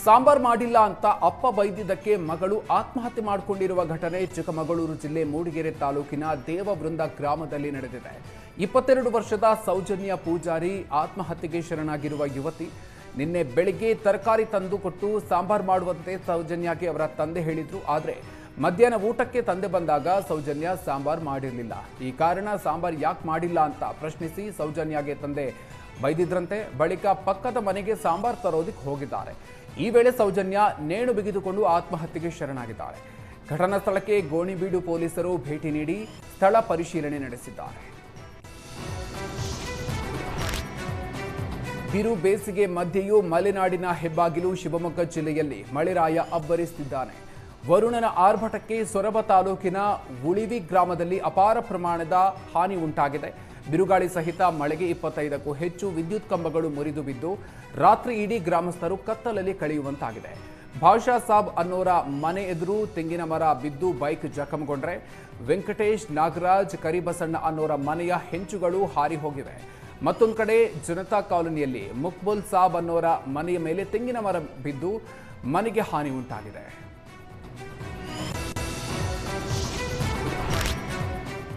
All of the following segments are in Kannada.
ಸಾಂಬಾರ್ ಮಾಡಿಲ್ಲ ಅಂತ ಅಪ್ಪ ಬೈದಿದ್ದಕ್ಕೆ ಮಗಳು ಆತ್ಮಹತ್ಯೆ ಮಾಡಿಕೊಂಡಿರುವ ಘಟನೆ ಚಿಕ್ಕಮಗಳೂರು ಜಿಲ್ಲೆ ಮೂಡಿಗೆರೆ ತಾಲೂಕಿನ ದೇವವೃಂದ ಗ್ರಾಮದಲ್ಲಿ ನಡೆದಿದೆ. 22 ವರ್ಷದ ಸೌಜನ್ಯ ಪೂಜಾರಿ ಆತ್ಮಹತ್ಯೆಗೆ ಶರಣಾಗಿರುವ ಯುವತಿ. ನಿನ್ನೆ ಬೆಳಿಗ್ಗೆ ತರಕಾರಿ ತಂದು ಕೊಟ್ಟು ಸಾಂಬಾರ್ ಮಾಡುವಂತೆ ಸೌಜನ್ಯಗೆ ಅವರ ತಂದೆ ಹೇಳಿದ್ರು. ಆದರೆ ಮಧ್ಯಾಹ್ನ ಊಟಕ್ಕೆ ತಂದೆ ಬಂದಾಗ ಸೌಜನ್ಯ ಸಾಂಬಾರ್ ಮಾಡಿರಲಿಲ್ಲ. ಈ ಕಾರಣ ಸಾಂಬಾರ್ ಯಾಕೆ ಮಾಡಿಲ್ಲ ಅಂತ ಪ್ರಶ್ನಿಸಿ ಸೌಜನ್ಯಗೆ ತಂದೆ ಬೈದಿದ್ರಂತೆ. ಬಳಿಕ ಪಕ್ಕದ ಮನೆಗೆ ಸಾಂಬಾರ್ ತರೋದಕ್ಕೆ ಹೋಗಿದ್ದಾರೆ. ಈ ವೇಳೆ ಸೌಜನ್ಯ ನೇಣು ಬಿಗಿದುಕೊಂಡು ಆತ್ಮಹತ್ಯೆಗೆ ಶರಣಾಗಿದ್ದಾರೆ. ಘಟನಾ ಸ್ಥಳಕ್ಕೆ ಗೋಣಿಬೀಡು ಪೊಲೀಸರು ಭೇಟಿ ನೀಡಿ ಸ್ಥಳ ಪರಿಶೀಲನೆ ನಡೆಸಿದ್ದಾರೆ. ಬಿರು ಬೇಸಿಗೆ ಮಧ್ಯೆಯೂ ಮಲೆನಾಡಿನ ಹೆಬ್ಬಾಗಿಲು ಶಿವಮೊಗ್ಗ ಜಿಲ್ಲೆಯಲ್ಲಿ ಮಳೆರಾಯ ಅಬ್ಬರಿಸುತ್ತಿದ್ದಾನೆ. ವರುಣನ ಆರ್ಭಟಕ್ಕೆ ಸೊರಬ ತಾಲೂಕಿನ ಉಳಿವಿ ಗ್ರಾಮದಲ್ಲಿ ಅಪಾರ ಪ್ರಮಾಣದ ಹಾನಿ ಉಂಟಾಗಿದೆ. ಬಿರುಗಾಳಿ ಸಹಿತ ಮಳೆಗೆ 25ಕ್ಕೂ ಹೆಚ್ಚು ವಿದ್ಯುತ್ ಕಂಬಗಳು ಮುರಿದು ಬಿದ್ದು ರಾತ್ರಿ ಇಡೀ ಗ್ರಾಮಸ್ಥರು ಕತ್ತಲಲ್ಲಿ ಕಳೆಯುವಂತಾಗಿದೆ. ಭಾಷಾ ಸಾಬ್ ಅನ್ನೋರ ಮನೆ ಎದುರು ತೆಂಗಿನ ಮರ ಬಿದ್ದು ಬೈಕ್ ಜಖಂಗೊಂಡ್ರೆ, ವೆಂಕಟೇಶ್, ನಾಗರಾಜ್, ಕರಿಬಸಣ್ಣ ಅನ್ನೋರ ಮನೆಯ ಹೆಂಚುಗಳು ಹಾರಿ ಹೋಗಿವೆ. ಮತ್ತೊಂದು ಕಡೆ ಜನತಾ ಕಾಲೋನಿಯಲ್ಲಿ ಮುಕ್ಬುಲ್ ಸಾಬ್ ಅನ್ನೋರ ಮನೆಯ ಮೇಲೆ ತೆಂಗಿನ ಮರ ಬಿದ್ದು ಮನೆಗೆ ಹಾನಿ ಉಂಟಾಗಿದೆ.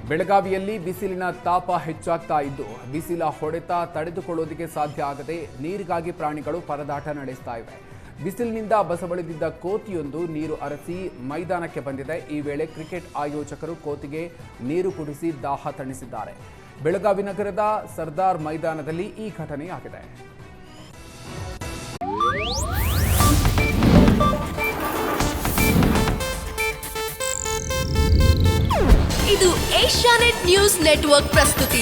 ಬೆಳಗಾವಿಯಲ್ಲಿ ಬಿಸಿಲಿನ ತಾಪ ಹೆಚ್ಚಾಗ್ತಾ ಇದ್ದು ಬಿಸಿಲ ಹೊಡೆತ ತಡೆದುಕೊಳ್ಳೋದಕ್ಕೆ ಸಾಧ್ಯ ಆಗದೆ ನೀರಿಗಾಗಿ ಪ್ರಾಣಿಗಳು ಪರದಾಟ ನಡೆಸ್ತಾ ಇವೆ. ಬಿಸಿಲಿನಿಂದ ಬಸವಳಿದಿದ್ದ ಕೋತಿಯೊಂದು ನೀರು ಅರಸಿ ಮೈದಾನಕ್ಕೆ ಬಂದಿದೆ. ಈ ವೇಳೆ ಕ್ರಿಕೆಟ್ ಆಯೋಜಕರು ಕೋತಿಗೆ ನೀರು ಕುಡಿಸಿ ದಾಹ ತಣಿಸಿದ್ದಾರೆ. ಬೆಳಗಾವಿ ನಗರದ ಸರ್ದಾರ್ ಮೈದಾನದಲ್ಲಿ ಈ ಘಟನೆಯಾಗಿದೆ. ಇದು ಏಷ್ಯಾನೆಟ್ ನ್ಯೂಸ್ ನೆಟ್ವರ್ಕ್ ಪ್ರಸ್ತುತಿ.